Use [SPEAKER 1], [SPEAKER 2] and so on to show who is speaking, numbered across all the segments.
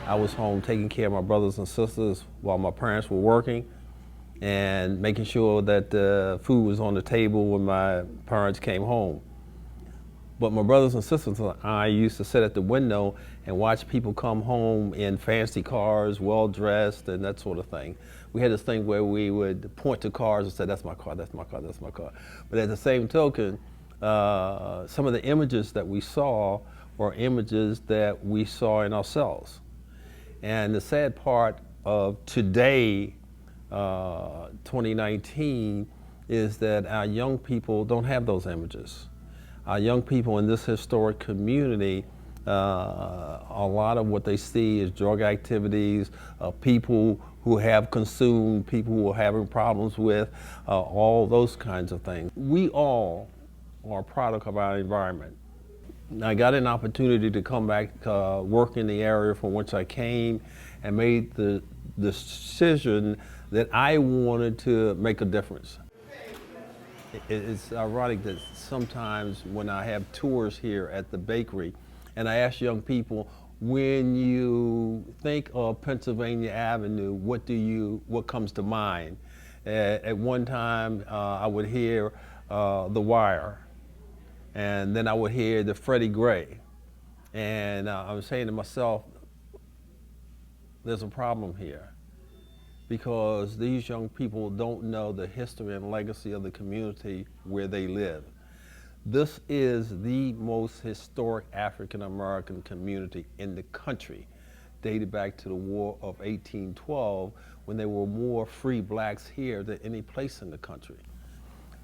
[SPEAKER 1] I was home taking care of my brothers and sisters while my parents were working and making sure that the food was on the table when my parents came home. But my brothers and sisters and I used to sit at the window and watch people come home in fancy cars, well-dressed, and that sort of thing. We had this thing where we would point to cars and say, that's my car, that's my car, that's my car. But at the same token, some of the images that we saw were images that we saw in ourselves. And the sad part of today, 2019, is that our young people don't have those images. Our young people in this historic community, a lot of what they see is drug activities, people who have consumed, people who are having problems with, all those kinds of things. We all are a product of our environment. I got an opportunity to come back, work in the area from which I came, and made the decision that I wanted to make a difference. It's ironic that sometimes when I have tours here at the bakery, and I ask young people, when you think of Pennsylvania Avenue, what comes to mind? At one time, I would hear The Wire, and then I would hear the Freddie Gray. And I was saying to myself, there's a problem here, because these young people don't know the history and legacy of the community where they live. This is the most historic African American community in the country, dated back to the War of 1812, when there were more free blacks here than any place in the country.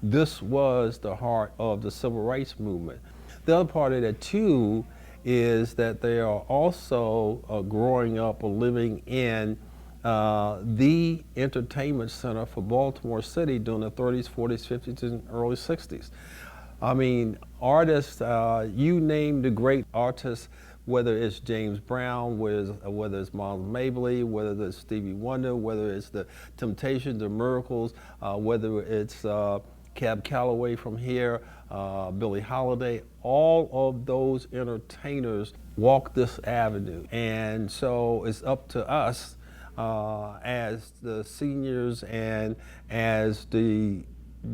[SPEAKER 1] This was the heart of the civil rights movement. The other part of that too is that they are also growing up or living in the entertainment center for Baltimore City during the 30s, 40s, 50s, and early 60s. I mean, artists, you name the great artists, whether it's James Brown, whether it's Miles Mabley, whether it's Stevie Wonder, whether it's the Temptations, the Miracles, whether it's Cab Calloway from here, Billie Holiday, all of those entertainers walk this avenue. And so it's up to us as the seniors and as the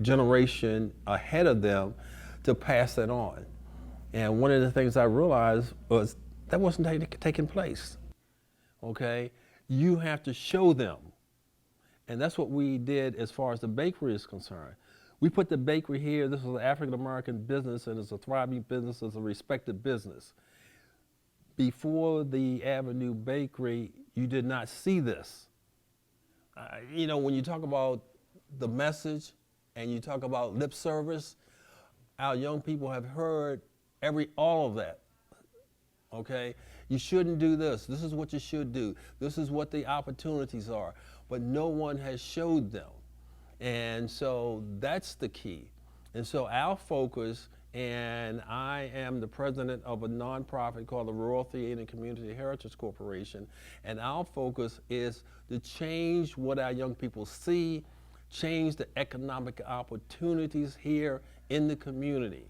[SPEAKER 1] generation ahead of them to pass that on. And one of the things I realized was that wasn't taking place, okay? You have to show them. And that's what we did as far as the bakery is concerned. We put the bakery here. This is an African-American business, and it's a thriving business, it's a respected business. Before the Avenue Bakery, you did not see this. You know, when you talk about the message and you talk about lip service, our young people have heard all of that, okay? You shouldn't do this. This is what you should do. This is what the opportunities are. But no one has showed them. And so that's the key. And so our focus, and I am the president of a nonprofit called the Rural Theater and Community Heritage Corporation, and our focus is to change what our young people see, change the economic opportunities here in the community.